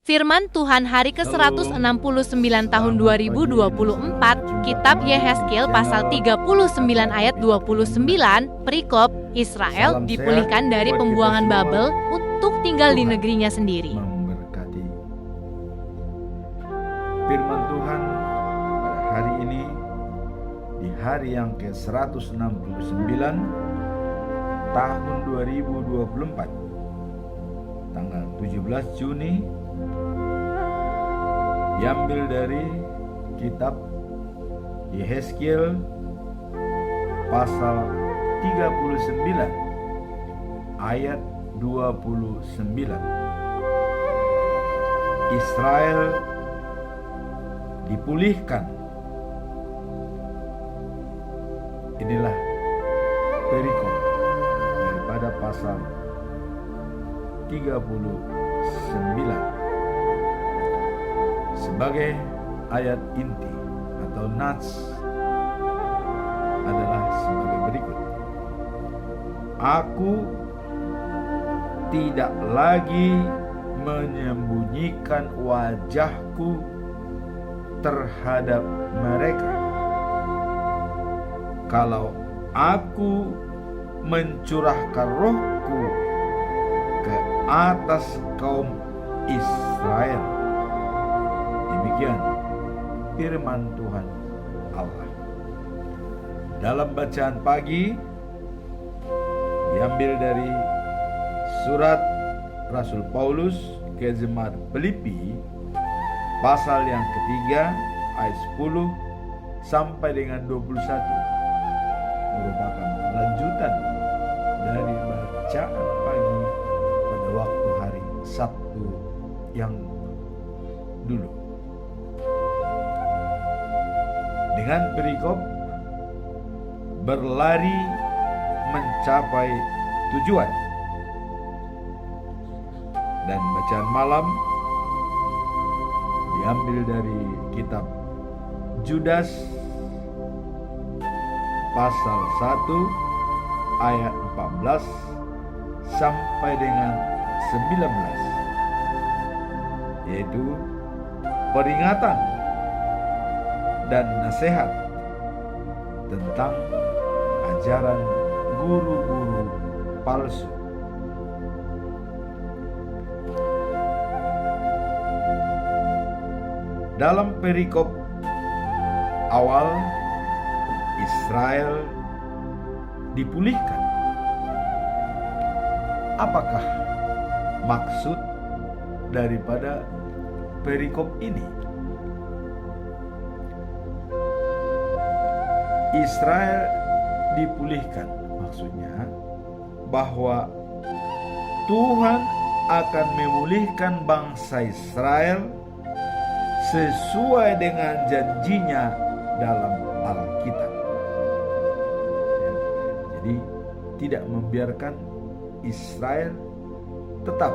Firman Tuhan hari ke-169 tahun 2024, Kitab Yehezkiel pasal 39 ayat 29, perikop Israel dipulihkan dari pembuangan Babel untuk tinggal di negerinya sendiri. Memberkati. Firman Tuhan pada hari ini, di hari yang ke-169 tahun 2024, tanggal 17 Juni, diambil dari kitab Yehezkiel pasal 39 ayat 29. Israel dipulihkan. Inilah perikop daripada pasal 39 sebagai ayat inti atau nats adalah sebagai berikut. Aku tidak lagi menyembunyikan wajahku terhadap mereka. Kalau aku mencurahkan rohku ke atas kaum Israel. Demikian firman Tuhan Allah. Dalam bacaan pagi diambil dari surat Rasul Paulus ke jemaat Filipi pasal yang ketiga ayat 10 sampai dengan 21, merupakan lanjutan dari bacaan pagi pada waktu hari Sabtu yang dulu. Dengan perikop berlari mencapai tujuan, dan bacaan malam diambil dari kitab Judas pasal 1 ayat 14 sampai dengan 19, yaitu peringatan dan nasihat tentang ajaran guru-guru palsu. Dalam perikop awal, Israel dipulihkan. Apakah maksud daripada perikop ini? Israel dipulihkan, maksudnya bahwa Tuhan akan memulihkan bangsa Israel sesuai dengan janjinya dalam Alkitab. Jadi tidak membiarkan Israel tetap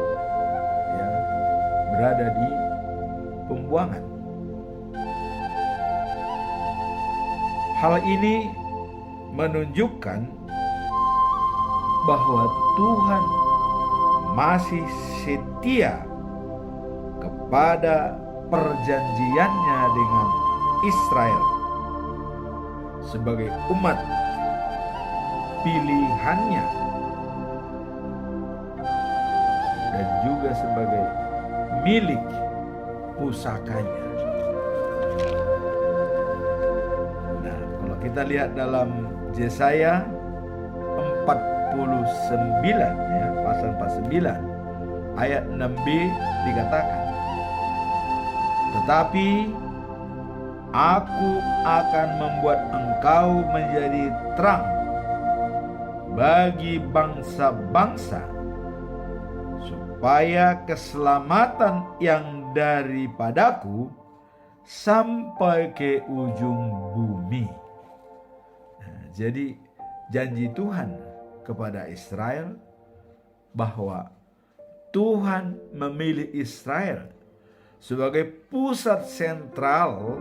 berada di pembuangan. Hal ini menunjukkan bahwa Tuhan masih setia kepada perjanjiannya dengan Israel sebagai umat pilihannya dan juga sebagai milik pusakanya. Nah, kalau kita lihat dalam Yesaya 49 pasal 49 ayat 6b dikatakan, tetapi aku akan membuat engkau menjadi terang bagi bangsa-bangsa, supaya keselamatan yang daripadaku sampai ke ujung bumi. Nah, jadi janji Tuhan kepada Israel bahwa Tuhan memilih Israel sebagai pusat sentral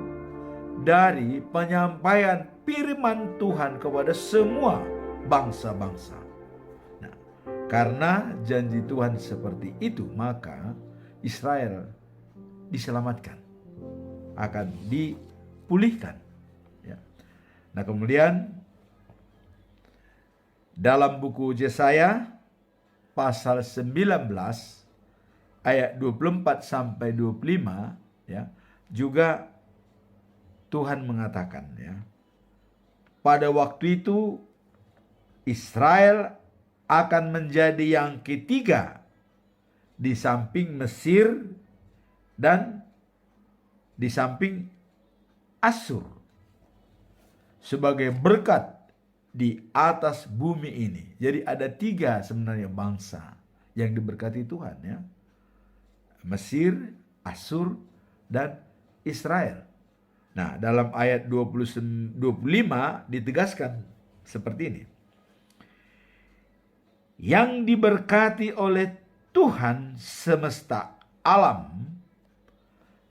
dari penyampaian firman Tuhan kepada semua bangsa-bangsa. Nah, karena janji Tuhan seperti itu, maka Israel diselamatkan, akan dipulihkan. Ya. Nah kemudian dalam buku Yesaya pasal 19 ayat 24 sampai 25 ya, juga Tuhan mengatakan ya, pada waktu itu Israel akan menjadi yang ketiga di samping Mesir dan di samping Asyur sebagai berkat di atas bumi ini. Jadi ada tiga sebenarnya bangsa yang diberkati Tuhan ya. Mesir, Asyur, dan Israel. Nah, dalam ayat 25 ditegaskan seperti ini. Yang diberkati oleh Tuhan semesta alam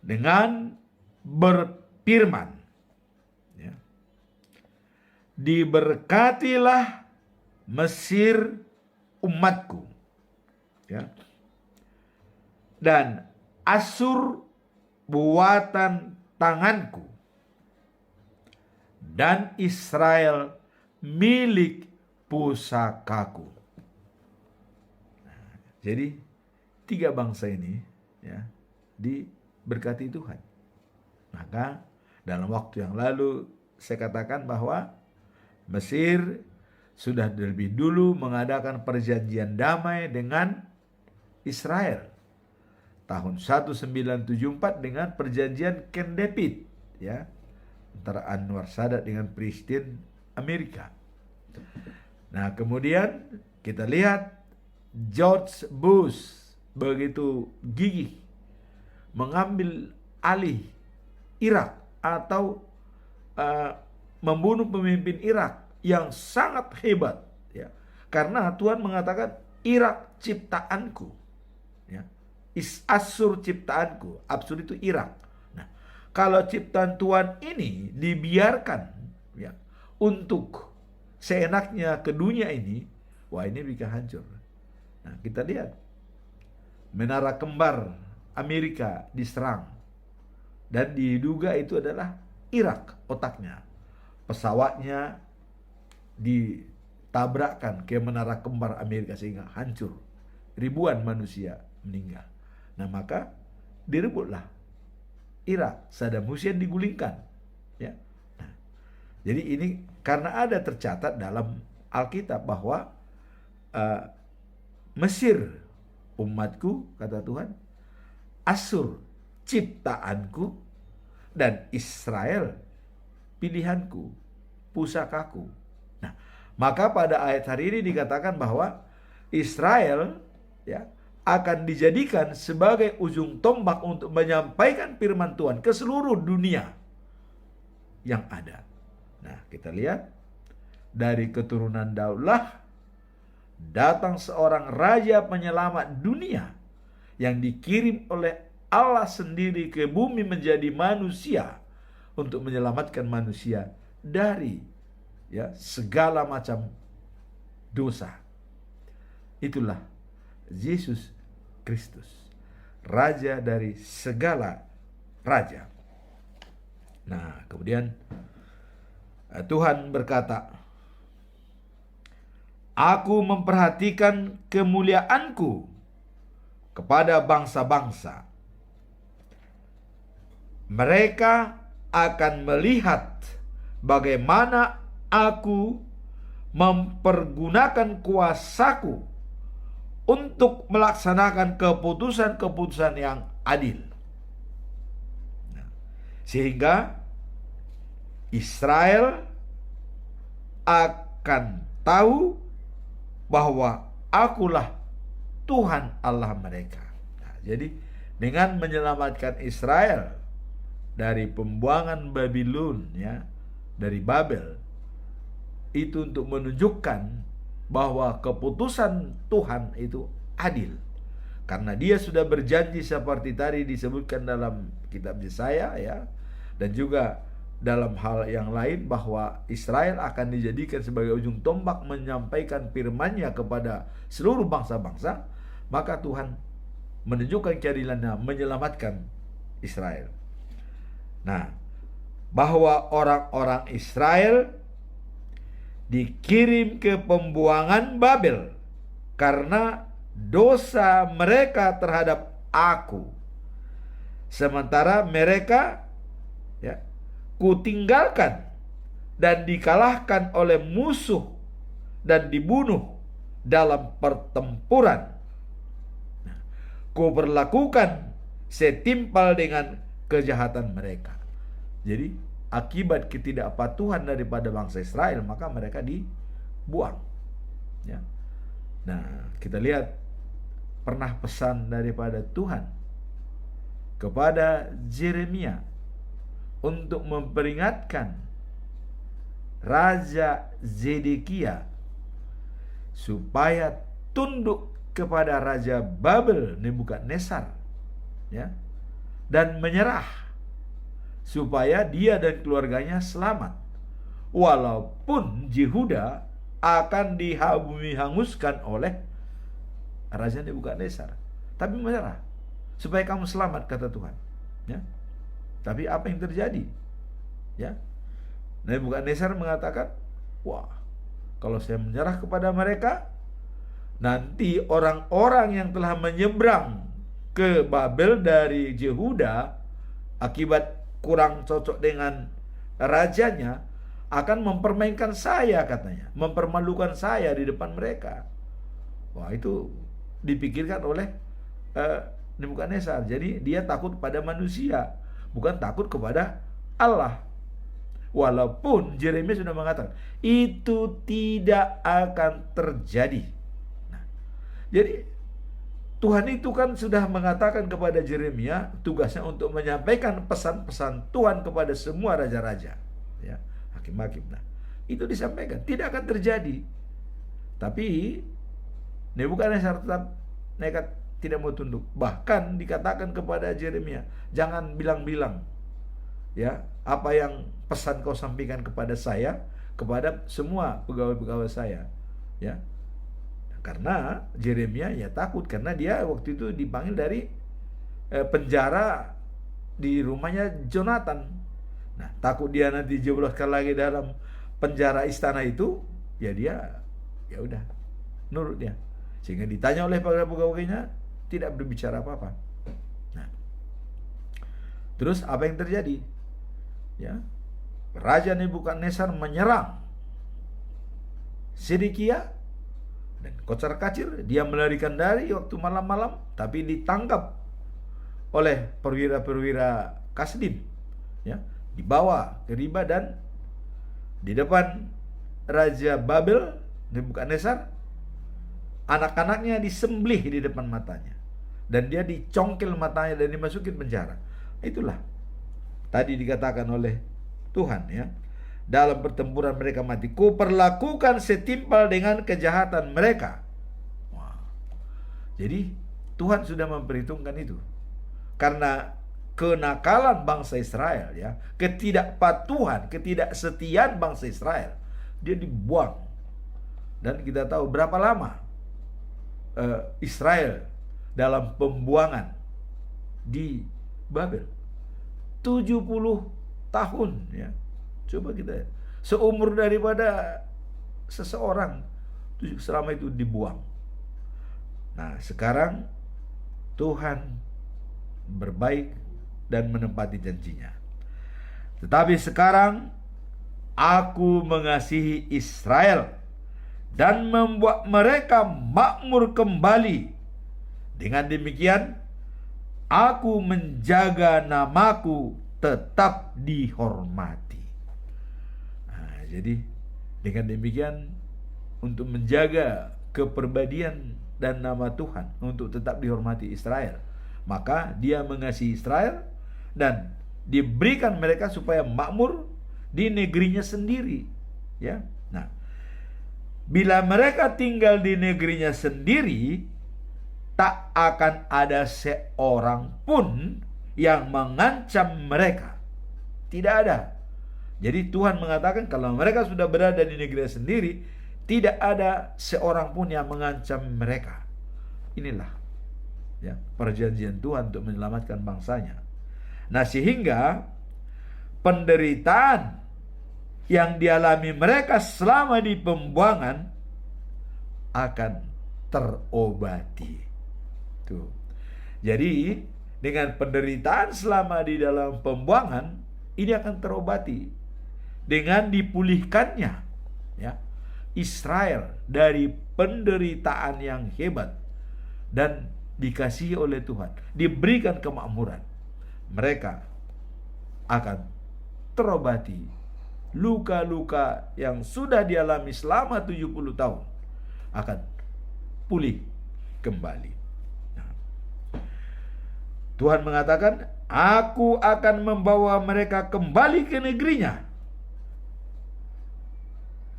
dengan berfirman. Ya. Diberkatilah Mesir umatku. Ya. Dan Asyur buatan tanganku. Dan Israel milik pusakaku. Nah, jadi tiga bangsa ini ya diberkati Tuhan. Maka dalam waktu yang lalu saya katakan bahwa Mesir sudah lebih dulu mengadakan perjanjian damai dengan Israel tahun 1974 dengan perjanjian Camp David ya, antara Anwar Sadat dengan Presiden Amerika. Nah kemudian kita lihat George Bush begitu gigih mengambil alih Irak atau membunuh pemimpin Irak yang sangat hebat ya, karena Tuhan mengatakan Irak ciptaanku ya, Asyur ciptaanku. Asyur itu Irak. Nah, kalau ciptaan Tuhan ini dibiarkan ya untuk seenaknya ke dunia ini, wah ini bisa hancur. Nah, kita lihat menara kembar Amerika diserang dan diduga itu adalah Irak otaknya. Pesawatnya ditabrakkan ke menara kembar Amerika sehingga hancur. Ribuan manusia meninggal. Nah maka direbutlah Irak, Saddam Hussein digulingkan ya. Nah, jadi ini karena ada tercatat dalam Alkitab bahwa Mesir umatku kata Tuhan, Asyur ciptaanku, dan Israel pilihanku, pusakaku. Nah maka pada ayat hari ini dikatakan bahwa Israel ya akan dijadikan sebagai ujung tombak untuk menyampaikan firman Tuhan ke seluruh dunia yang ada. Nah, kita lihat dari keturunan Daudlah datang seorang raja penyelamat dunia yang dikirim oleh Allah sendiri ke bumi menjadi manusia untuk menyelamatkan manusia dari ya segala macam dosa. Itulah Yesus Kristus, Raja dari segala raja. Nah, kemudian Tuhan berkata, Aku memperhatikan kemuliaanku kepada bangsa-bangsa. Mereka akan melihat bagaimana aku mempergunakan kuasaku untuk melaksanakan keputusan-keputusan yang adil. Nah, sehingga Israel akan tahu bahwa akulah Tuhan Allah mereka. Nah, jadi dengan menyelamatkan Israel dari pembuangan Babylon ya, dari Babel, itu untuk menunjukkan bahwa keputusan Tuhan itu adil. Karena dia sudah berjanji seperti tadi disebutkan dalam kitab Yesaya ya, dan juga dalam hal yang lain bahwa Israel akan dijadikan sebagai ujung tombak menyampaikan firman-Nya kepada seluruh bangsa-bangsa, maka Tuhan menunjukkan keadilannya menyelamatkan Israel. Nah, bahwa orang-orang Israel dikirim ke pembuangan Babel karena dosa mereka terhadap Aku. Sementara mereka kutinggalkan dan dikalahkan oleh musuh dan dibunuh dalam pertempuran. Kuperlakukan setimpal dengan kejahatan mereka. Jadi akibat ketidakpatuhan daripada bangsa Israel, maka mereka dibuang. Ya. Nah, kita lihat pernah pesan daripada Tuhan kepada Yeremia untuk memperingatkan Raja Zedekia supaya tunduk kepada Raja Babel Nebukadnezar, ya, dan menyerah supaya dia dan keluarganya selamat, walaupun Yehuda akan dihanguskan oleh Raja Nebukadnezar, tapi menyerah supaya kamu selamat, kata Tuhan, ya. Tapi apa yang terjadi? Ya, Nebukadnezar mengatakan, wah, kalau saya menyerah kepada mereka, nanti orang-orang yang telah menyeberang ke Babel dari Yehuda akibat kurang cocok dengan rajanya akan mempermainkan saya, katanya, mempermalukan saya di depan mereka. Wah, itu dipikirkan oleh Nebukadnezar. Jadi dia takut pada manusia, bukan takut kepada Allah. Walaupun Yeremia sudah mengatakan itu tidak akan terjadi. Nah, jadi Tuhan itu kan sudah mengatakan kepada Yeremia tugasnya untuk menyampaikan pesan-pesan Tuhan kepada semua raja-raja, ya, hakim-hakim. Nah, itu disampaikan, tidak akan terjadi. Tapi Nebukadnezar tetap nekat, tidak mau tunduk. Bahkan dikatakan kepada Yeremia, jangan bilang-bilang, ya, apa yang pesan kau sampaikan kepada saya, kepada semua pegawai-pegawai saya, ya. Karena Yeremia ya takut, karena dia waktu itu dipanggil dari penjara di rumahnya Jonathan. Nah, takut dia nanti jebloskan lagi dalam penjara istana itu, ya dia ya udah nurut dia. Sehingga ditanya oleh para pegawainya, tidak berbicara apa-apa. Nah, terus apa yang terjadi? Ya, Raja Nebukadnezar menyerang Zedekia dan kocar kacir, dia melarikan diri waktu malam-malam, tapi ditangkap oleh perwira-perwira Kasdim, ya, dibawa ke riba dan di depan Raja Babel Nebukadnezar, anak-anaknya disembelih di depan matanya dan dia dicongkel matanya dan dimasukin penjara. Itulah tadi dikatakan oleh Tuhan, ya, dalam pertempuran mereka mati, kuperlakukan setimpal dengan kejahatan mereka. Wah. Jadi Tuhan sudah memperhitungkan itu. Karena kenakalan bangsa Israel, ya, ketidakpatuhan, ketidaksetiaan bangsa Israel, dia dibuang. Dan kita tahu berapa lama Israel dalam pembuangan di Babel. 70 tahun, ya. Coba kita, seumur daripada seseorang selama itu dibuang. Nah, sekarang Tuhan berbaik dan menepati janjinya. Tetapi sekarang Aku mengasihi Israel dan membuat mereka makmur kembali. Dengan demikian, Aku menjaga namaku tetap dihormati. Nah, jadi dengan demikian, untuk menjaga kepribadian dan nama Tuhan, untuk tetap dihormati Israel, maka dia mengasihi Israel dan diberikan mereka supaya makmur di negerinya sendiri, ya. Nah, bila mereka tinggal di negerinya sendiri, tak akan ada seorang pun yang mengancam mereka. Tidak ada. Jadi Tuhan mengatakan kalau mereka sudah berada di negerinya sendiri, tidak ada seorang pun yang mengancam mereka. Inilah, ya, perjanjian Tuhan untuk menyelamatkan bangsanya. Nah, sehingga penderitaan yang dialami mereka selama di pembuangan akan terobati. Tuh. Jadi, dengan penderitaan selama di dalam pembuangan, ini akan terobati dengan dipulihkannya, ya, Israel dari penderitaan yang hebat dan dikasihi oleh Tuhan, diberikan kemakmuran. Mereka akan terobati luka-luka yang sudah dialami selama 70 tahun akan pulih kembali. Nah, Tuhan mengatakan, aku akan membawa mereka kembali ke negerinya,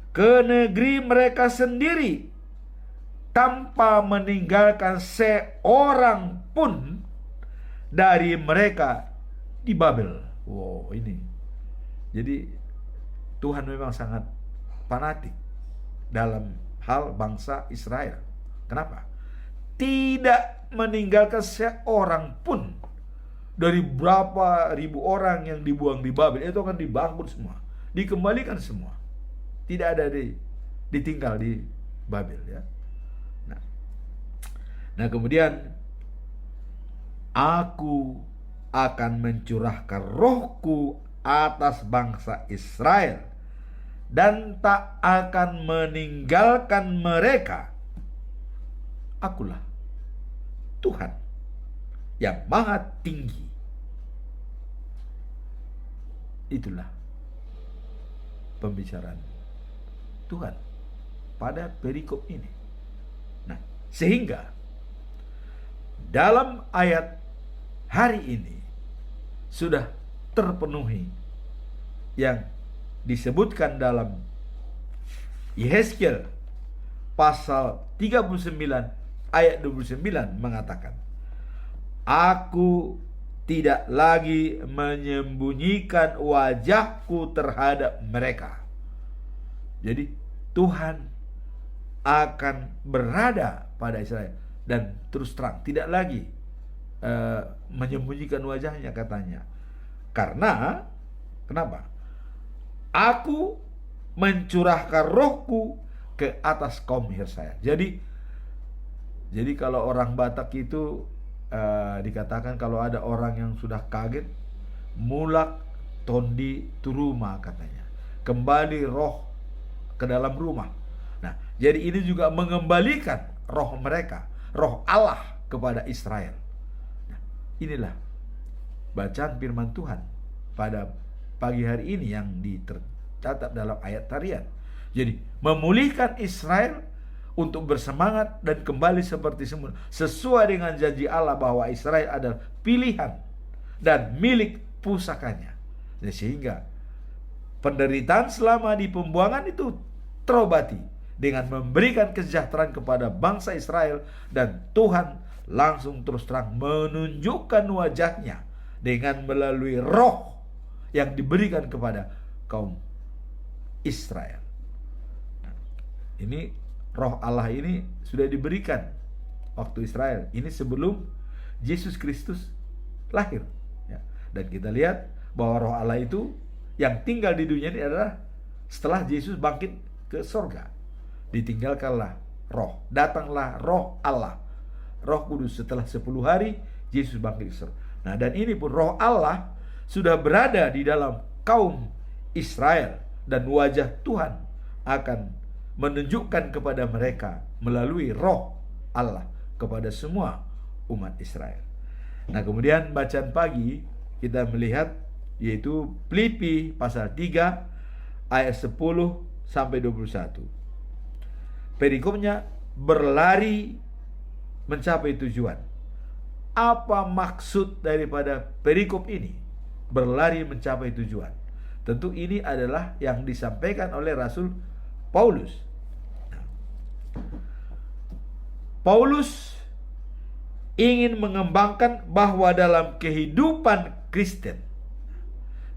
ke negeri mereka sendiri, tanpa meninggalkan seorang pun dari mereka di Babel. Wow, ini. Jadi Tuhan memang sangat fanatik dalam hal bangsa Israel. Kenapa? Tidak meninggalkan seorang pun dari berapa ribu orang yang dibuang di Babel. Itu akan dibangun semua, dikembalikan semua. Tidak ada ditinggal di Babel, ya. Nah, kemudian aku akan mencurahkan rohku atas bangsa Israel dan tak akan meninggalkan mereka. Akulah Tuhan yang maha tinggi. Itulah pembicaraan Tuhan pada perikop ini. Nah, sehingga dalam ayat hari ini sudah terpenuhi yang disebutkan dalam Yehezkiel pasal 39 ayat 29 mengatakan, aku tidak lagi menyembunyikan wajahku terhadap mereka. Jadi Tuhan akan berada pada Israel dan terus terang, tidak lagi menyembunyikan wajahnya, katanya. Karena kenapa? Aku mencurahkan rohku ke atas kaum Israel. Jadi kalau orang Batak itu dikatakan kalau ada orang yang sudah kaget, mulak tondi turuma, katanya, kembali roh ke dalam rumah. Nah, jadi ini juga mengembalikan roh mereka, roh Allah kepada Israel. Nah, inilah bacaan firman Tuhan pada pagi hari ini yang tercatat dalam ayat tarian. Jadi memulihkan Israel untuk bersemangat dan kembali seperti semula, sesuai dengan janji Allah bahwa Israel adalah pilihan dan milik pusakanya. Sehingga penderitaan selama di pembuangan itu terobati dengan memberikan kesejahteraan kepada bangsa Israel, dan Tuhan langsung terus terang menunjukkan wajahnya dengan melalui roh yang diberikan kepada kaum Israel. Nah, ini roh Allah ini sudah diberikan waktu Israel. Ini sebelum Yesus Kristus lahir, ya. Dan kita lihat bahwa roh Allah itu yang tinggal di dunia ini adalah setelah Yesus bangkit ke sorga. Ditinggalkanlah roh, datanglah roh Allah, Roh Kudus. Setelah 10 hari Yesus bangkit ke sorga. Nah, dan ini pun roh Allah sudah berada di dalam kaum Israel, dan wajah Tuhan akan menunjukkan kepada mereka melalui roh Allah kepada semua umat Israel. Nah, kemudian bacaan pagi kita melihat yaitu Filipi pasal 3 ayat 10 sampai 21. Perikopnya berlari mencapai tujuan. Apa maksud daripada perikop ini? Berlari mencapai tujuan. Tentu ini adalah yang disampaikan oleh Rasul Paulus. Paulus ingin mengembangkan bahwa dalam kehidupan Kristen,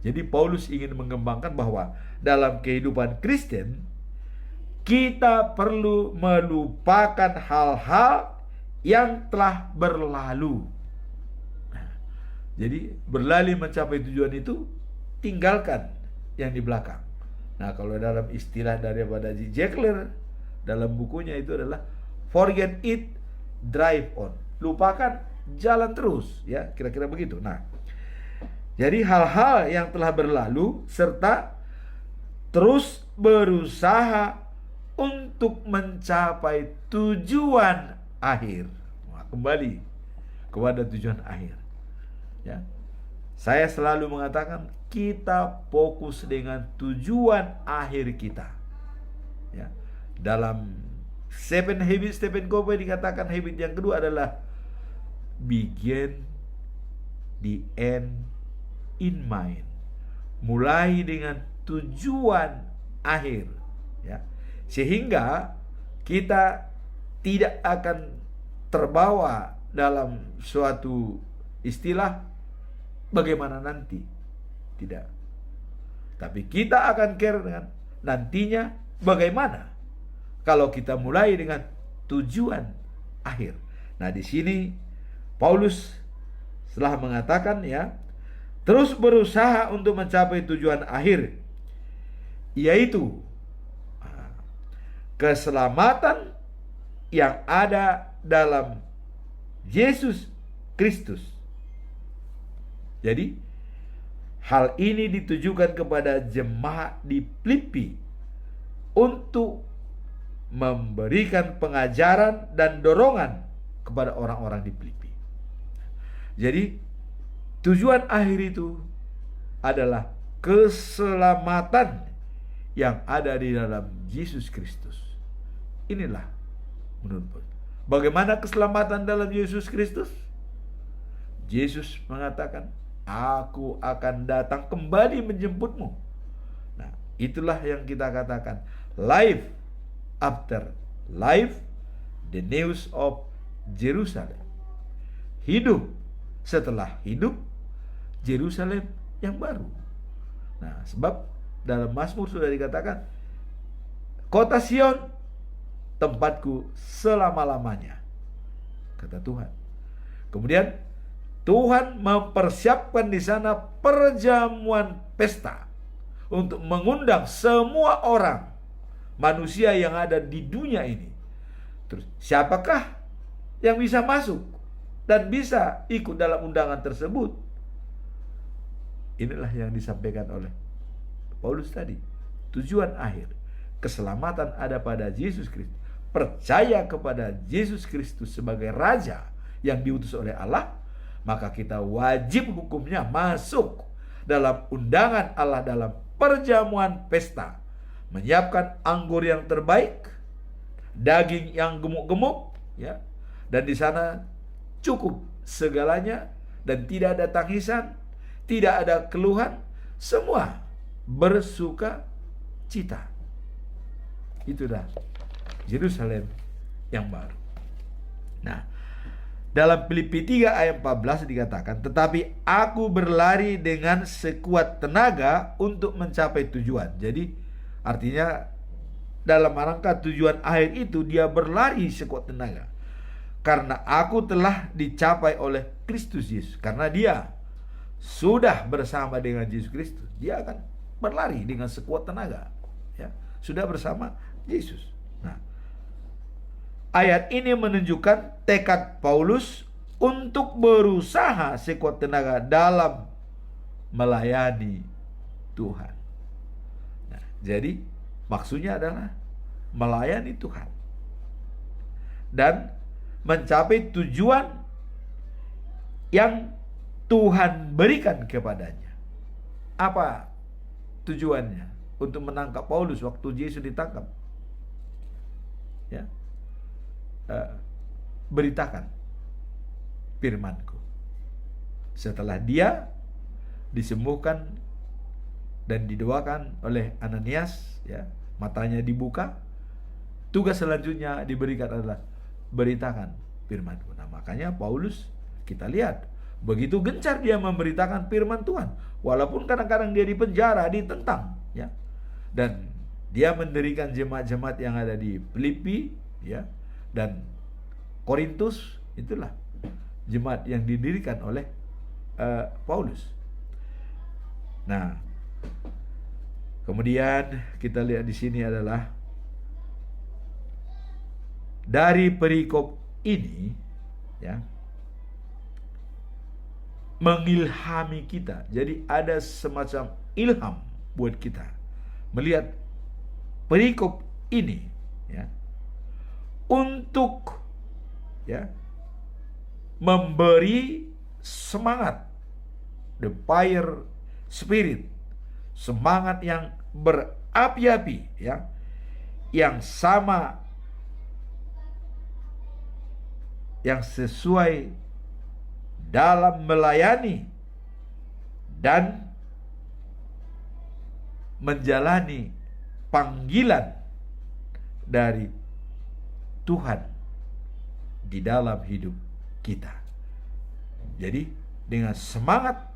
jadi Paulus ingin mengembangkan bahwa dalam kehidupan Kristen kita perlu melupakan hal-hal yang telah berlalu. Jadi berlari mencapai tujuan itu, tinggalkan yang di belakang. Nah, kalau dalam istilah daripada J. Jackler dalam bukunya itu adalah forget it, drive on. Lupakan, jalan terus, ya, kira-kira begitu. Nah, jadi hal-hal yang telah berlalu serta terus berusaha untuk mencapai tujuan akhir. Nah, kembali kepada tujuan akhir. Ya. Saya selalu mengatakan kita fokus dengan tujuan akhir kita. Ya. Dalam Seven Habits Stephen Covey dikatakan habit yang kedua adalah begin the end in mind. Mulai dengan tujuan akhir, ya. Sehingga kita tidak akan terbawa dalam suatu istilah bagaimana nanti. Tidak. Tapi kita akan care dengan nantinya bagaimana kalau kita mulai dengan tujuan akhir. Nah, di sini Paulus setelah mengatakan, ya, terus berusaha untuk mencapai tujuan akhir, yaitu keselamatan yang ada dalam Yesus Kristus. Jadi hal ini ditujukan kepada jemaat di Filipi untuk memberikan pengajaran dan dorongan kepada orang-orang di Filipi. Jadi tujuan akhir itu adalah keselamatan yang ada di dalam Yesus Kristus. Inilah menurut Paulus. Bagaimana keselamatan dalam Yesus Kristus? Yesus mengatakan, aku akan datang kembali menjemputmu. Nah, itulah yang kita katakan life after life, the news of Jerusalem. Hidup setelah hidup, Jerusalem yang baru. Nah, sebab dalam Mazmur sudah dikatakan, kota Sion tempatku selama-lamanya, kata Tuhan. Kemudian Tuhan mempersiapkan di sana perjamuan pesta untuk mengundang semua orang manusia yang ada di dunia ini. Terus siapakah yang bisa masuk dan bisa ikut dalam undangan tersebut? Inilah yang disampaikan oleh Paulus tadi. Tujuan akhir, keselamatan ada pada Yesus Kristus. Percaya kepada Yesus Kristus sebagai Raja yang diutus oleh Allah, maka kita wajib hukumnya masuk dalam undangan Allah dalam perjamuan pesta. Menyiapkan anggur yang terbaik, daging yang gemuk-gemuk, ya. Dan di sana cukup segalanya dan tidak ada tangisan, tidak ada keluhan, semua bersuka cita. Itulah Yerusalem yang baru. Nah, dalam Filipi 3 ayat 14 dikatakan, tetapi aku berlari dengan sekuat tenaga untuk mencapai tujuan. Jadi artinya dalam rangka tujuan akhir itu dia berlari sekuat tenaga. Karena aku telah dicapai oleh Kristus Yesus. Karena dia sudah bersama dengan Yesus Kristus, dia akan berlari dengan sekuat tenaga, ya. Sudah bersama Yesus. Nah, ayat ini menunjukkan tekad Paulus untuk berusaha sekuat tenaga dalam melayani Tuhan. Nah, jadi maksudnya adalah melayani Tuhan dan mencapai tujuan yang Tuhan berikan kepadanya. Apa tujuannya? Untuk menangkap Paulus waktu Yesus ditangkap, ya. Beritakan firman-Ku. Setelah dia disembuhkan dan didoakan oleh Ananias, ya, matanya dibuka, tugas selanjutnya diberikan adalah beritakan firman-Ku. Nah, makanya Paulus kita lihat begitu gencar dia memberitakan firman Tuhan, walaupun kadang-kadang dia dipenjara, ditentang, ya. Dan dia mendirikan jemaat-jemaat yang ada di Filipi, ya, dan Korintus. Itulah jemaat yang didirikan oleh Paulus. Nah, kemudian kita lihat di sini adalah dari perikop ini, ya, mengilhami kita. Jadi ada semacam ilham buat kita melihat perikop ini, ya, untuk, ya, memberi semangat, the fire spirit, semangat yang berapi-api, ya, yang sama, yang sesuai dalam melayani dan menjalani panggilan dari Tuhan di dalam hidup kita. Jadi dengan semangat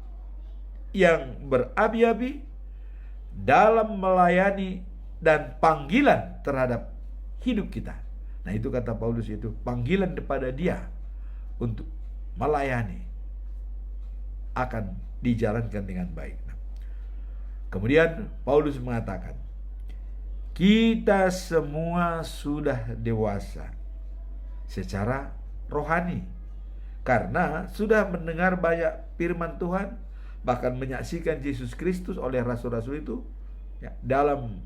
yang berapi-api dalam melayani dan panggilan terhadap hidup kita. Nah, itu kata Paulus, itu panggilan kepada dia untuk melayani akan dijalankan dengan baik. Nah, kemudian Paulus mengatakan, kita semua sudah dewasa secara rohani karena sudah mendengar banyak firman Tuhan, bahkan menyaksikan Yesus Kristus oleh rasul-rasul itu, ya, dalam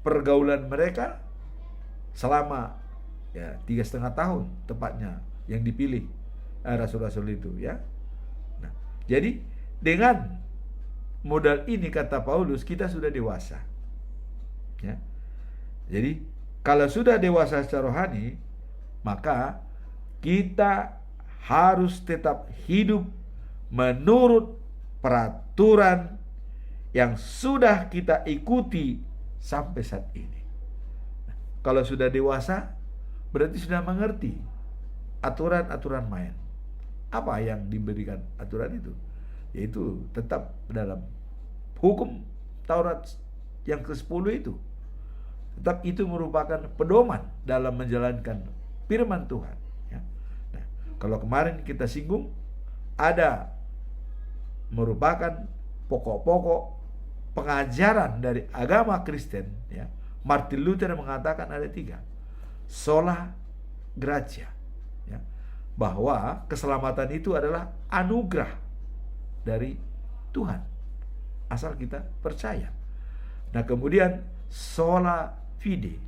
pergaulan mereka selama, ya, 3,5 tahun tepatnya yang dipilih rasul-rasul itu, ya. Nah, jadi dengan modal ini kata Paulus, kita sudah dewasa, ya. Jadi kalau sudah dewasa secara rohani, maka kita harus tetap hidup menurut peraturan yang sudah kita ikuti sampai saat ini. Kalau sudah dewasa, berarti sudah mengerti aturan-aturan main. Apa yang diberikan aturan itu? Yaitu tetap dalam hukum Taurat yang ke-10 itu. Tetap itu merupakan pedoman dalam menjalankan firman Tuhan, ya. Nah, kalau kemarin kita singgung, ada merupakan pokok-pokok pengajaran dari agama Kristen, ya. Martin Luther mengatakan ada 3. Sola gratia, ya, bahwa keselamatan itu adalah anugerah dari Tuhan asal kita percaya. Nah, kemudian sola fide,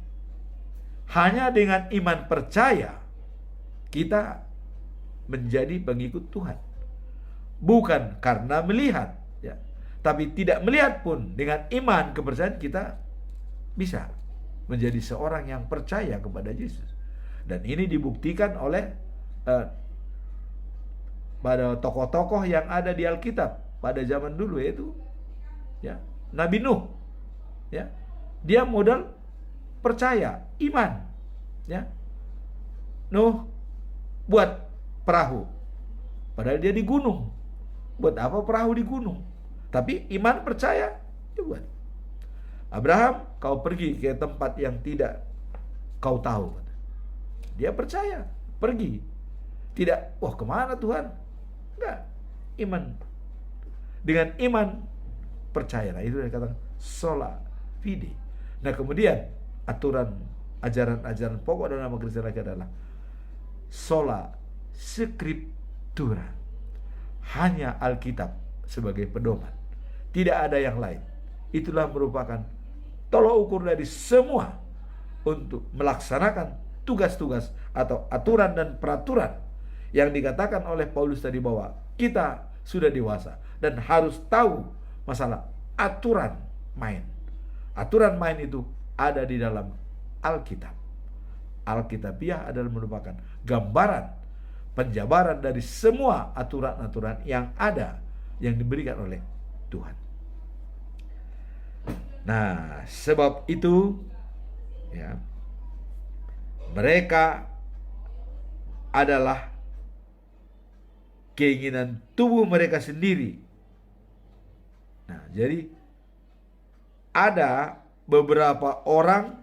hanya dengan iman percaya kita menjadi pengikut Tuhan, bukan karena melihat, ya. Tapi tidak melihat pun, dengan iman kepercayaan kita bisa menjadi seorang yang percaya kepada Yesus. Dan ini dibuktikan oleh pada tokoh-tokoh yang ada di Alkitab pada zaman dulu, yaitu, ya, Nabi Nuh, ya. Dia modal percaya, iman, ya. Nuh buat perahu, padahal dia di gunung. Buat apa perahu di gunung? Tapi iman percaya, dia buat. Abraham, kau pergi ke tempat yang tidak kau tahu. Dia percaya, pergi. Tidak, wah kemana Tuhan? Enggak, iman. Dengan iman percaya. Nah, itu yang dikatakan sola fide. Nah, kemudian aturan, ajaran-ajaran pokok dalam agama Kristen lagi adalah sola scriptura. Hanya Alkitab sebagai pedoman, tidak ada yang lain. Itulah merupakan tolok ukur dari semua untuk melaksanakan tugas-tugas atau aturan dan peraturan yang dikatakan oleh Paulus tadi, bahwa kita sudah dewasa dan harus tahu masalah aturan main. Aturan main itu ada di dalam Alkitab. Alkitabiah adalah merupakan gambaran, penjabaran dari semua aturan-aturan yang ada, yang diberikan oleh Tuhan. Nah, sebab itu, ya, mereka adalah keinginan tubuh mereka sendiri. Nah, jadi ada beberapa orang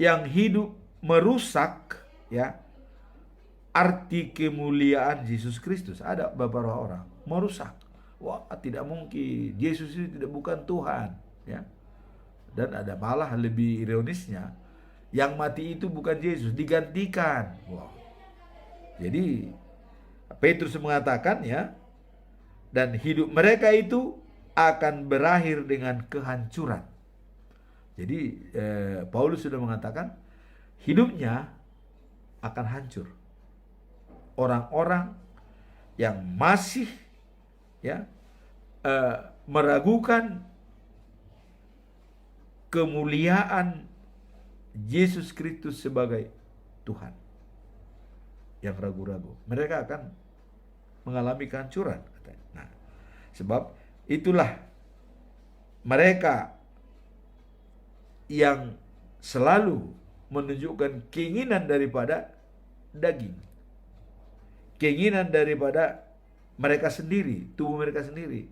yang hidup merusak, ya, arti kemuliaan Yesus Kristus. Ada beberapa orang merusak. Wah, tidak mungkin. Yesus itu tidak bukan Tuhan, ya. Dan ada malah lebih ironisnya, yang mati itu bukan Yesus, digantikan. Wah. Jadi Petrus mengatakan, ya, dan hidup mereka itu akan berakhir dengan kehancuran. Jadi Paulus sudah mengatakan hidupnya akan hancur. Orang-orang yang masih, ya, meragukan kemuliaan Yesus Kristus sebagai Tuhan, yang ragu-ragu, mereka akan mengalami kehancuran. Nah, sebab itulah mereka yang selalu menunjukkan keinginan daripada daging, keinginan daripada mereka sendiri, tubuh mereka sendiri,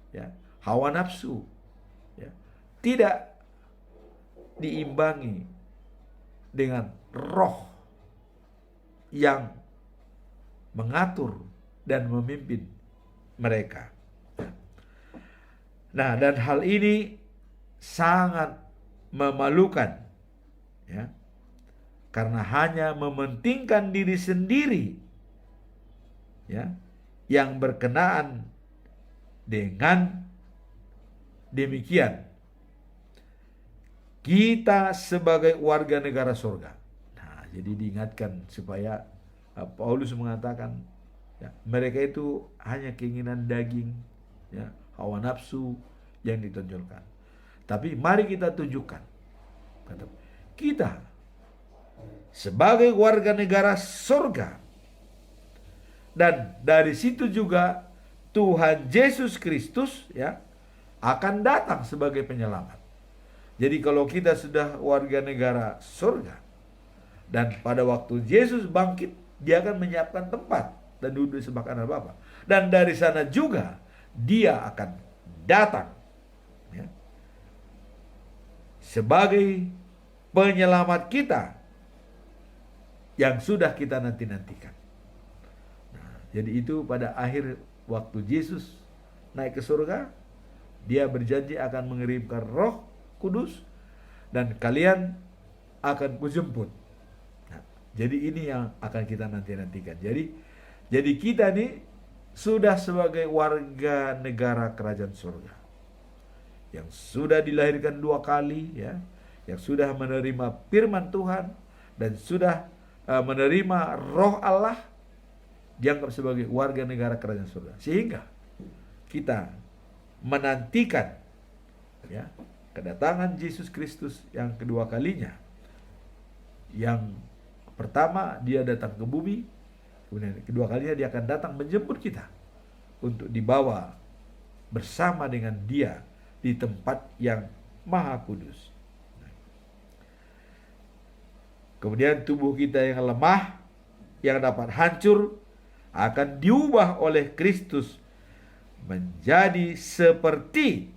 ya, hawa nafsu, ya, tidak diimbangi dengan roh yang mengatur dan memimpin mereka. Nah, dan hal ini sangat memalukan, ya, karena hanya mementingkan diri sendiri, ya, yang berkenaan dengan demikian kita sebagai warga negara surga. Nah, jadi diingatkan supaya Paulus mengatakan, ya, mereka itu hanya keinginan daging, ya, hawa nafsu yang ditonjolkan. Tapi mari kita tunjukkan, kita sebagai warga negara surga, dan dari situ juga Tuhan Yesus Kristus, ya, akan datang sebagai penyelamat. Jadi kalau kita sudah warga negara surga, dan pada waktu Yesus bangkit, dia akan menyiapkan tempat dan duduk di sebelah kanan Bapa. Dan dari sana juga dia akan datang, ya, sebagai penyelamat kita yang sudah kita nanti-nantikan. Nah, jadi itu pada akhir waktu Yesus naik ke surga, dia berjanji akan mengirimkan Roh Kudus dan kalian akan kujemput. Nah, jadi ini yang akan kita nanti-nantikan. Jadi kita nih sudah sebagai warga negara kerajaan surga, yang sudah dilahirkan 2 kali, ya, yang sudah menerima firman Tuhan dan sudah menerima Roh Allah, dianggap sebagai warga negara kerajaan surga. Sehingga kita menantikan, ya, kedatangan Yesus Kristus yang kedua kalinya. Yang pertama dia datang ke bumi, kemudian kedua kalinya dia akan datang menjemput kita untuk dibawa bersama dengan dia di tempat yang maha kudus. Kemudian tubuh kita yang lemah, yang dapat hancur, akan diubah oleh Kristus menjadi seperti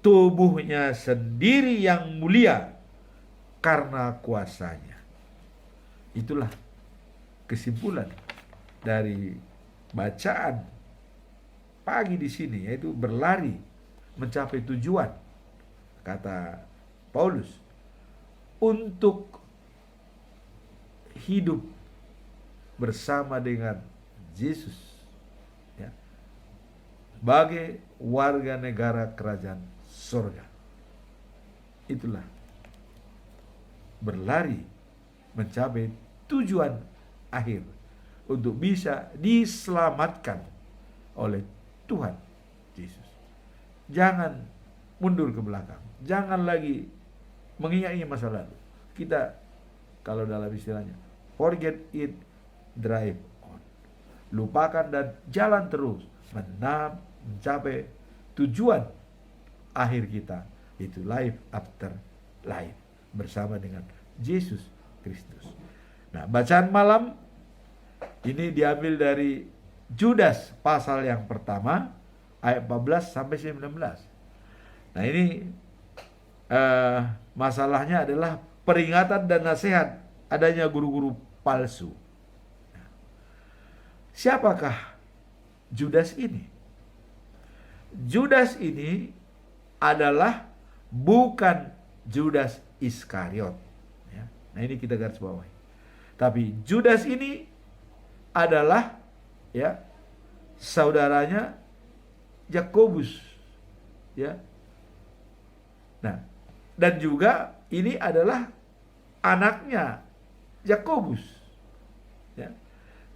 tubuhnya sendiri yang mulia karena kuasanya. Itulah kesimpulan dari bacaan pagi di sini, yaitu berlari mencapai tujuan, kata Paulus, untuk hidup bersama dengan Yesus, ya, sebagai warga negara kerajaan surga. Itulah berlari mencapai tujuan akhir untuk bisa diselamatkan oleh Tuhan Yesus. Jangan mundur ke belakang, jangan lagi mengingat-ingat masa lalu. Kita, kalau dalam istilahnya, forget it, drive on. Lupakan dan jalan terus mencapai tujuan akhir kita, itu life after life bersama dengan Yesus Kristus. Nah, bacaan malam ini diambil dari Judas pasal yang pertama ayat 14 sampai 19. Nah, ini masalahnya adalah peringatan dan nasihat adanya guru-guru palsu. siapakah Judas ini? Judas ini adalah bukan Judas Iskariot. Ya. Nah, ini kita garis bawahi. Tapi Judas ini adalah ya saudaranya Yakobus. Ya. Nah, dan juga ini adalah anaknya Yakobus. Ya.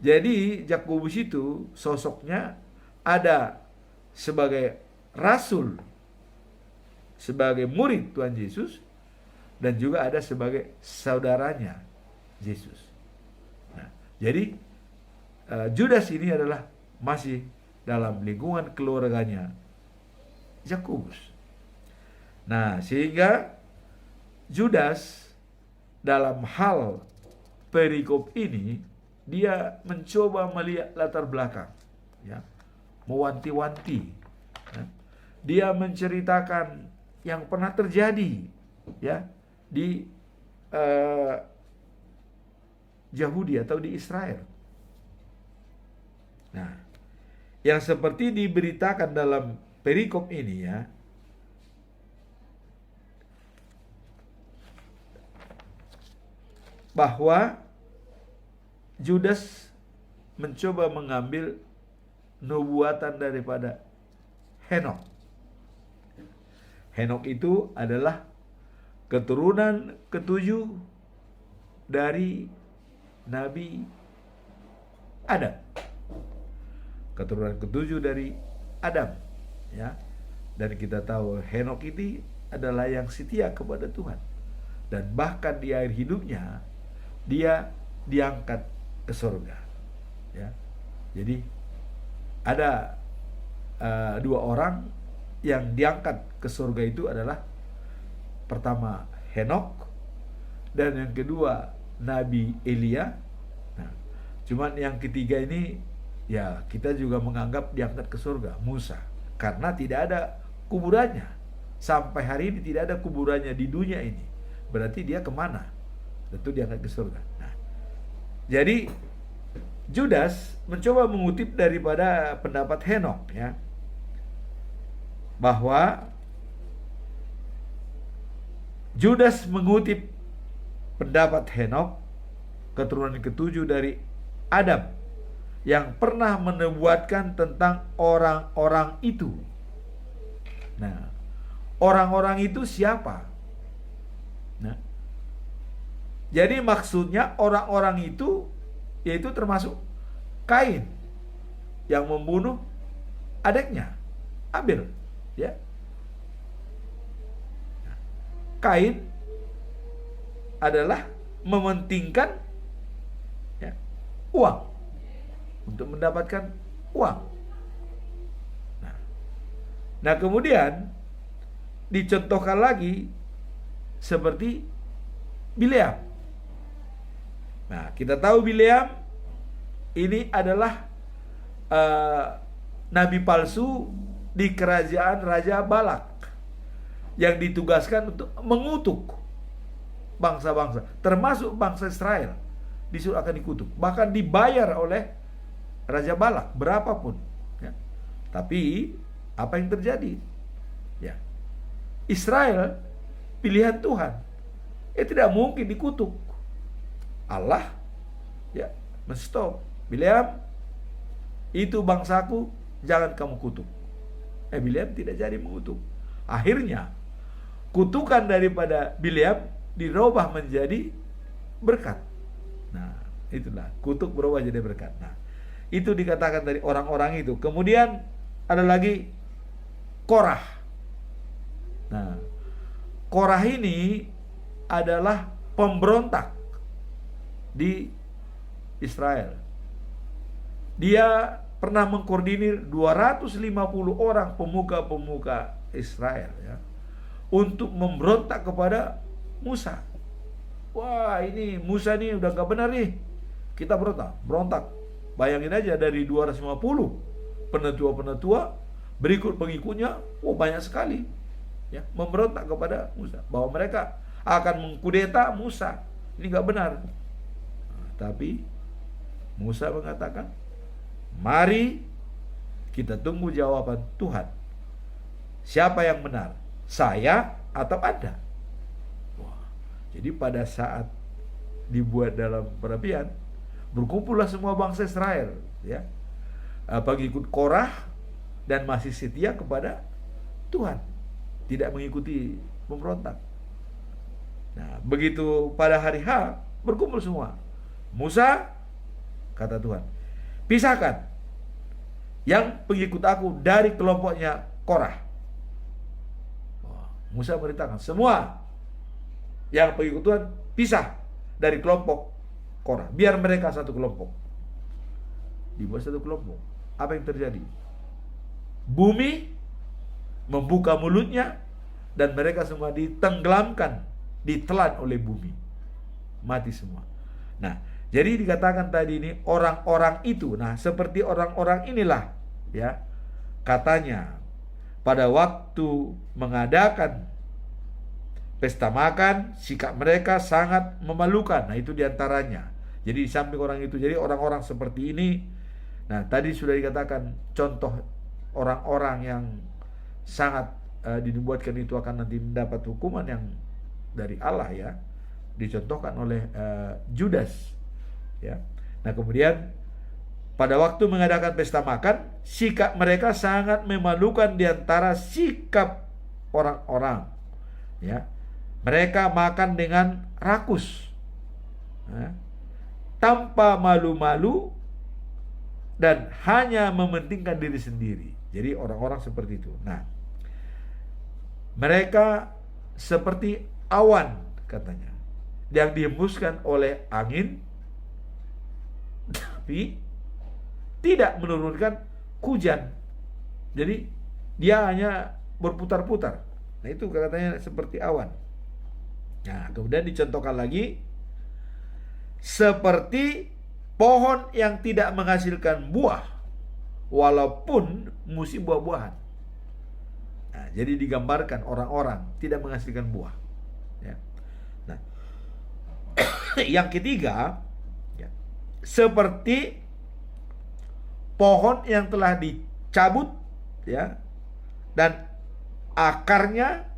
Jadi Yakobus itu sosoknya ada sebagai rasul, sebagai murid Tuhan Yesus, dan juga ada sebagai saudaranya Yesus. Nah, jadi Judas ini adalah masih dalam lingkungan keluarganya Yakobus. Nah, sehingga Judas dalam hal perikop ini dia mencoba melihat latar belakang, ya, mewanti-wanti, ya. Dia menceritakan yang pernah terjadi, ya, di Yahudi atau di Israel. Nah, yang seperti diberitakan dalam perikop ini, ya, bahwa Judas mencoba mengambil nubuatan daripada Henokh. Henokh itu adalah keturunan ketujuh dari Nabi Adam. Keturunan ketujuh dari Adam, ya. Dan kita tahu Henokh itu adalah yang setia kepada Tuhan. Dan bahkan di akhir hidupnya dia diangkat ke surga, ya. Jadi ada dua orang yang diangkat ke surga itu adalah pertama Henokh dan yang kedua Nabi Elia. Nah, cuman yang ketiga ini ya kita juga menganggap diangkat ke surga, Musa, karena tidak ada kuburannya. Sampai hari ini tidak ada kuburannya di dunia ini. Berarti dia kemana? Tentu diangkat ke surga. Nah, jadi Judas mencoba mengutip daripada pendapat Henokh, ya, bahwa Judas mengutip pendapat Henokh, keturunan ketujuh dari Adam, yang pernah menubuatkan tentang orang-orang itu. Nah, orang-orang itu siapa? Nah, jadi maksudnya orang-orang itu yaitu termasuk Kain yang membunuh adiknya Abel, ya. Kain adalah mementingkan, ya, uang untuk mendapatkan uang. Nah, kemudian dicontohkan lagi seperti Bileam. Nah, kita tahu Bileam ini adalah nabi palsu di kerajaan Raja Balak yang ditugaskan untuk mengutuk bangsa-bangsa, termasuk bangsa Israel, disuruh akan dikutuk, bahkan dibayar oleh Raja Balak berapapun, ya. Tapi apa yang terjadi? Ya, Israel pilihan Tuhan, tidak mungkin dikutuk. Allah, ya, menstop. Bileam, itu bangsaku, jangan kamu kutuk. Bileam tidak jadi mengutuk. Akhirnya kutukan daripada Bileam dirubah menjadi berkat. Nah, itulah kutuk berubah jadi berkat. Nah, itu dikatakan dari orang-orang itu. Kemudian ada lagi Korah. Nah, Korah ini adalah pemberontak di Israel. Dia pernah mengkoordinir 250 orang pemuka-pemuka Israel, ya, untuk memberontak kepada Musa. Wah, ini Musa ini udah gak benar nih, kita berontak. Bayangin aja, dari 250 penetua-penetua berikut pengikutnya, banyak sekali, ya, memberontak kepada Musa, bahwa mereka akan mengkudeta Musa. Ini gak benar. Tapi Musa mengatakan, Mari kita tunggu jawaban Tuhan. Siapa yang benar? Saya atau Anda? Wah, jadi pada saat dibuat dalam perapian, berkumpullah semua bangsa Israel, ya, pengikut Korah, dan masih setia kepada Tuhan, tidak mengikuti pemberontak. Nah, begitu pada hari H berkumpul semua. Musa, kata Tuhan, pisahkan yang pengikut aku dari kelompoknya Korah. Musa merintahkan semua yang pengikut Tuhan pisah dari kelompok Korah, biar mereka satu kelompok. Dibuat satu kelompok. Apa yang terjadi? Bumi membuka mulutnya dan mereka semua ditenggelamkan, ditelan oleh bumi, mati semua. Nah, jadi dikatakan tadi ini orang-orang itu. Nah, seperti orang-orang inilah, ya, katanya pada waktu mengadakan pesta makan, sikap mereka sangat memalukan. Nah, itu diantaranya. Jadi di samping orang itu, jadi orang-orang seperti ini. Nah, tadi sudah dikatakan contoh orang-orang yang sangat dinubuatkan itu akan nanti mendapat hukuman yang dari Allah, ya, dicontohkan oleh Judas, ya. Nah, kemudian pada waktu mengadakan pesta makan, sikap mereka sangat memalukan di antara sikap orang-orang, ya. Mereka makan dengan rakus, ya, tanpa malu-malu dan hanya mementingkan diri sendiri. Jadi orang-orang seperti itu. Nah, mereka seperti awan, katanya, yang dihembuskan oleh angin, tapi tidak menurunkan hujan. Jadi dia hanya berputar-putar. Nah, itu katanya seperti awan. Nah, kemudian dicontohkan lagi seperti pohon yang tidak menghasilkan buah walaupun musim buah-buahan. Nah, jadi digambarkan orang-orang tidak menghasilkan buah, ya. Nah, yang ketiga, ya, seperti pohon yang telah dicabut, ya, dan akarnya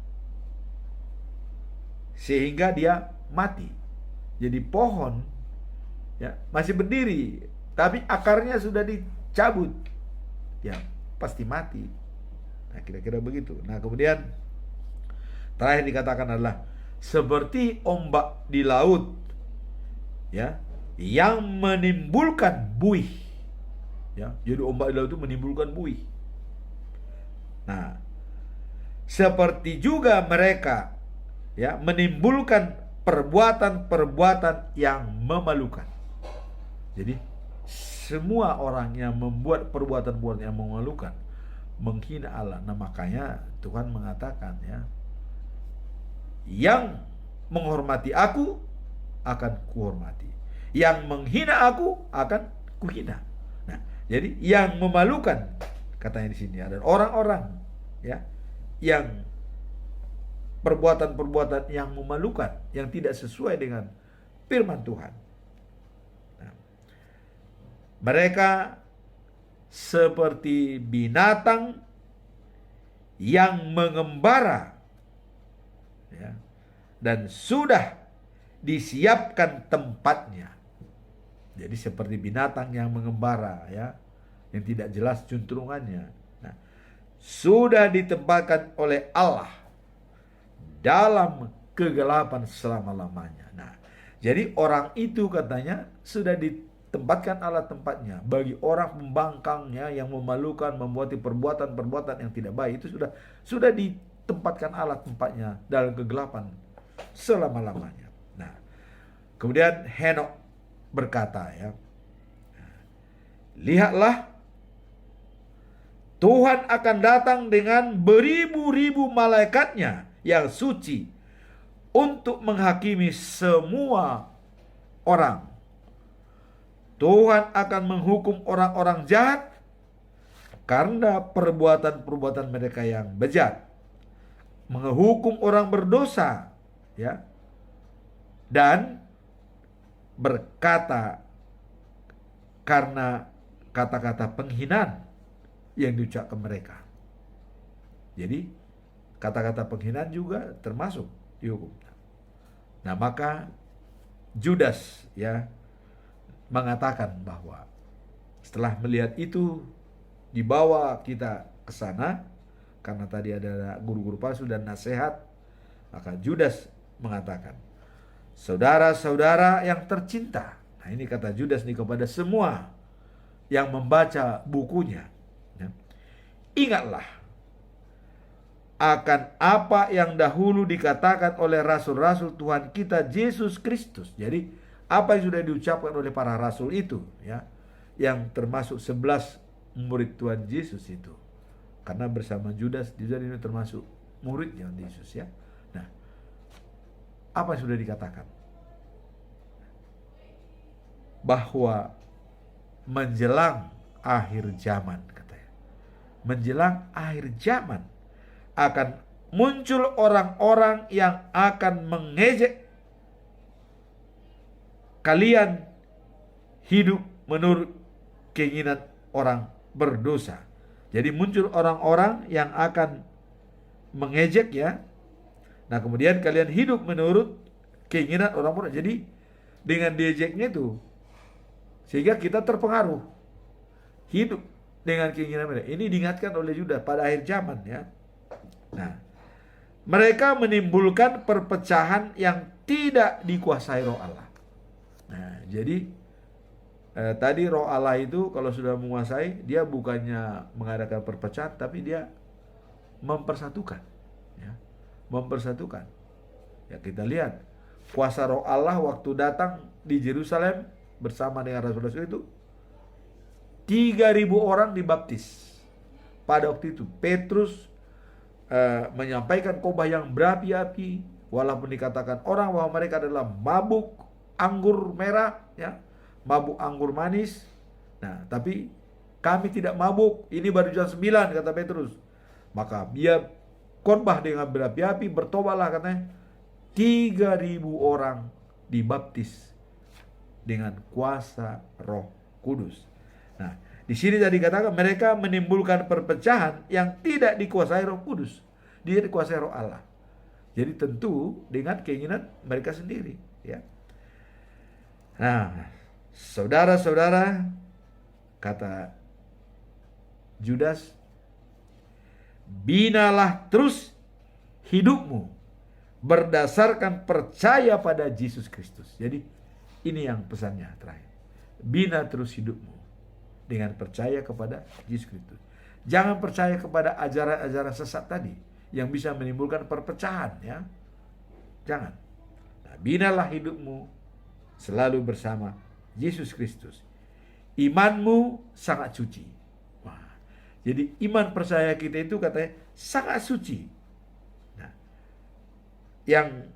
sehingga dia mati. Jadi pohon, ya, masih berdiri, tapi akarnya sudah dicabut, ya, pasti mati. Nah, kira-kira begitu. Nah, kemudian terakhir dikatakan adalah seperti ombak di laut, ya, yang menimbulkan buih, ya. Jadi ombak di laut itu menimbulkan buih. Nah, seperti juga mereka, ya, menimbulkan perbuatan-perbuatan yang memalukan. Jadi semua orang yang membuat perbuatan-perbuatan yang memalukan, menghina Allah. Nah, makanya Tuhan mengatakan, ya, yang menghormati aku akan kuhormati, yang menghina aku akan kuhina. Nah, jadi yang memalukan, katanya di sini ada orang-orang, ya, yang perbuatan-perbuatan yang memalukan, yang tidak sesuai dengan firman Tuhan. Nah, mereka seperti binatang yang mengembara, ya, dan sudah disiapkan tempatnya. Jadi seperti binatang yang mengembara, ya, yang tidak jelas juntrungannya. Nah, sudah ditempatkan oleh Allah dalam kegelapan selama-lamanya. Nah, jadi orang itu katanya sudah ditempatkan Allah tempatnya. Bagi orang pembangkangnya yang memalukan, membuat perbuatan-perbuatan yang tidak baik, itu sudah ditempatkan Allah tempatnya dalam kegelapan selama-lamanya. Nah, kemudian Henokh berkata, ya, lihatlah, Tuhan akan datang dengan beribu-ribu malaikatnya yang suci untuk menghakimi semua orang. Tuhan akan menghukum orang-orang jahat karena perbuatan-perbuatan mereka yang bejat, menghukum orang berdosa, ya, dan berkata kata-kata penghinaan yang diucapkan mereka. Jadi kata-kata penghinaan juga termasuk dihukum. Nah, maka Judas ya mengatakan bahwa setelah melihat itu dibawa kita ke sana, karena tadi ada guru-guru palsu dan nasihat, maka Judas mengatakan, saudara-saudara yang tercinta. Nah, ini kata Judas nih kepada semua yang membaca bukunya, ya, ingatlah akan apa yang dahulu dikatakan oleh rasul-rasul Tuhan kita Yesus Kristus. Jadi apa yang sudah diucapkan oleh para rasul itu, ya, yang termasuk 11 murid Tuhan Yesus itu, karena bersama Judas ini termasuk muridnya Yesus, ya. Nah, apa yang sudah dikatakan? Bahwa menjelang akhir zaman, katanya, menjelang akhir zaman akan muncul orang-orang yang akan mengejek kalian hidup menurut keinginan orang berdosa. Jadi muncul orang-orang yang akan mengejek, ya. Nah, kemudian kalian hidup menurut keinginan orang berdosa. Jadi dengan diejeknya itu sehingga kita terpengaruh hidup dengan keinginan mereka. Ini diingatkan oleh Judas pada akhir zaman, ya. Nah, mereka menimbulkan perpecahan yang tidak dikuasai roh Allah. Nah, jadi tadi roh Allah itu kalau sudah menguasai, dia bukannya mengadakan perpecahan, tapi dia mempersatukan, ya, mempersatukan. Ya, kita lihat kuasa roh Allah waktu datang di Yerusalem bersama dengan rasul-rasul itu, 3.000 orang dibaptis. Pada waktu itu Petrus menyampaikan khotbah yang berapi-api, walaupun dikatakan orang bahwa mereka adalah mabuk anggur merah, ya, mabuk anggur manis. Nah, tapi kami tidak mabuk, ini baru jam 9, kata Petrus. Maka dia khotbah dengan berapi-api, bertobatlah katanya, 3.000 orang dibaptis dengan kuasa Roh Kudus. Nah, di sini tadi katakan mereka menimbulkan perpecahan yang tidak dikuasai Roh Kudus, dia dikuasai Roh Allah. Jadi tentu dengan keinginan mereka sendiri, ya. Nah, saudara-saudara, kata Judas, binalah terus hidupmu berdasarkan percaya pada Yesus Kristus. Jadi ini yang pesannya terakhir. Bina terus hidupmu dengan percaya kepada Yesus Kristus. Jangan percaya kepada ajaran-ajaran sesat tadi yang bisa menimbulkan perpecahan, ya. Jangan. Nah, binalah hidupmu selalu bersama Yesus Kristus. Imanmu sangat suci. Wah, jadi iman percaya kita itu katanya sangat suci. Nah, yang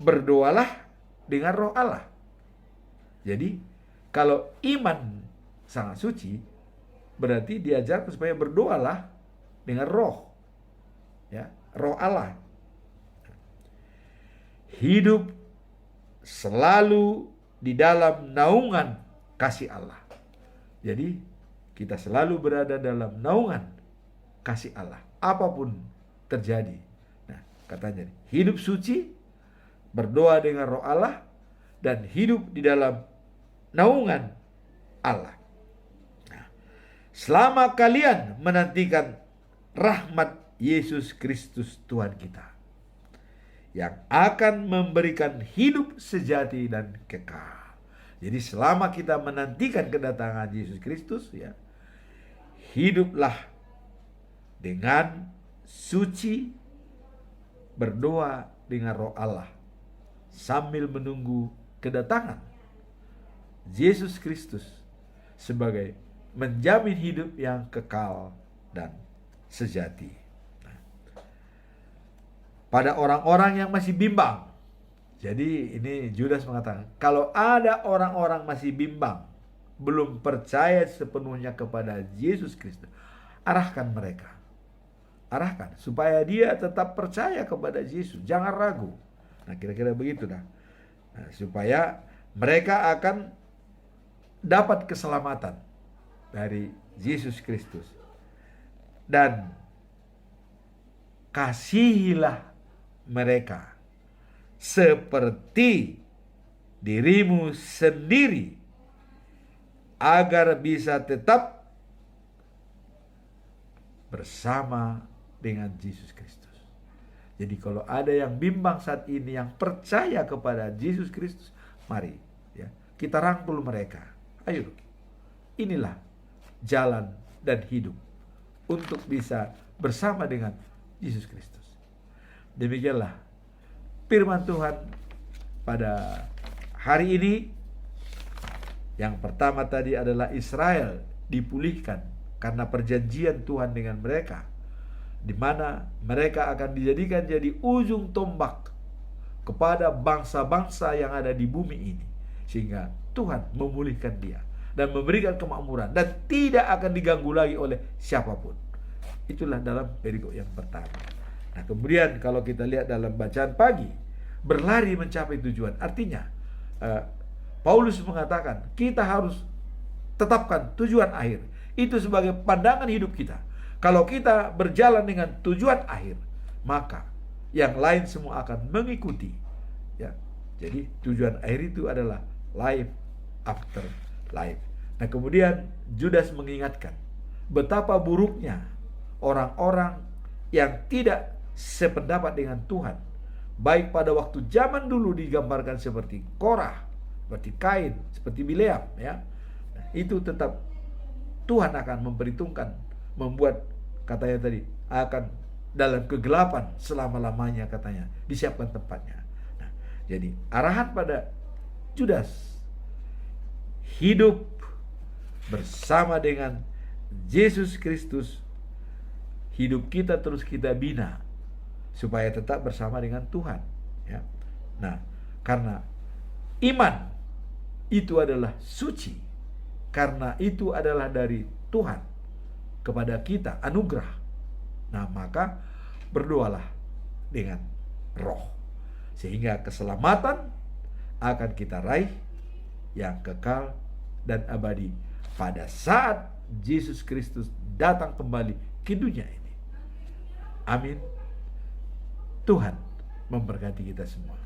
berdoalah dengan Roh Allah. Jadi kalau iman sangat suci, berarti diajarkan supaya berdoalah dengan roh, ya, Roh Allah. Hidup selalu di dalam naungan kasih Allah. Jadi kita selalu berada dalam naungan kasih Allah, apapun terjadi. Nah, katanya hidup suci, berdoa dengan Roh Allah, dan hidup di dalam naungan Allah. Nah, selama kalian menantikan rahmat Yesus Kristus Tuhan kita, yang akan memberikan hidup sejati dan kekal. Jadi selama kita menantikan kedatangan Yesus Kristus, ya, hiduplah dengan suci, berdoa dengan Roh Allah, sambil menunggu kedatangan Yesus Kristus sebagai menjamin hidup yang kekal dan sejati. Nah, pada orang-orang yang masih bimbang, jadi ini Judas mengatakan, kalau ada orang-orang masih bimbang, belum percaya sepenuhnya kepada Yesus Kristus, arahkan mereka. Arahkan supaya dia tetap percaya kepada Yesus, jangan ragu. Nah, kira-kira begitu dah. Nah, supaya mereka akan dapat keselamatan dari Yesus Kristus. Dan kasihilah mereka seperti dirimu sendiri, agar bisa tetap bersama dengan Yesus Kristus. Jadi kalau ada yang bimbang saat ini, yang percaya kepada Yesus Kristus, mari ya, kita rangkul mereka. Ayo, inilah jalan dan hidup untuk bisa bersama dengan Yesus Kristus. Demikianlah firman Tuhan pada hari ini. Yang pertama tadi adalah Israel dipulihkan karena perjanjian Tuhan dengan mereka, di mana mereka akan dijadikan jadi ujung tombak kepada bangsa-bangsa yang ada di bumi ini, sehingga Tuhan memulihkan dia dan memberikan kemakmuran dan tidak akan diganggu lagi oleh siapapun. Itulah dalam perikop yang pertama. Nah, kemudian kalau kita lihat dalam bacaan pagi, berlari mencapai tujuan. Artinya Paulus mengatakan kita harus tetapkan tujuan akhir. Itu sebagai pandangan hidup kita. Kalau kita berjalan dengan tujuan akhir, maka yang lain semua akan mengikuti. Ya, jadi tujuan akhir itu adalah life after life. Nah, kemudian Judas mengingatkan betapa buruknya orang-orang yang tidak sependapat dengan Tuhan. Baik pada waktu zaman dulu digambarkan seperti Korah, seperti Kain, seperti Bileam, ya. Nah, itu tetap Tuhan akan memperhitungkan, membuat katanya tadi akan dalam kegelapan selama-lamanya, katanya disiapkan tempatnya. Nah, jadi arahan pada Judas, hidup bersama dengan Yesus Kristus, hidup kita terus kita bina supaya tetap bersama dengan Tuhan, ya. Nah, karena iman itu adalah suci, karena itu adalah dari Tuhan kepada kita, anugerah. Nah, maka berdoalah dengan roh, sehingga keselamatan akan kita raih yang kekal dan abadi pada saat Yesus Kristus datang kembali ke dunia ini. Amin. Tuhan memberkati kita semua.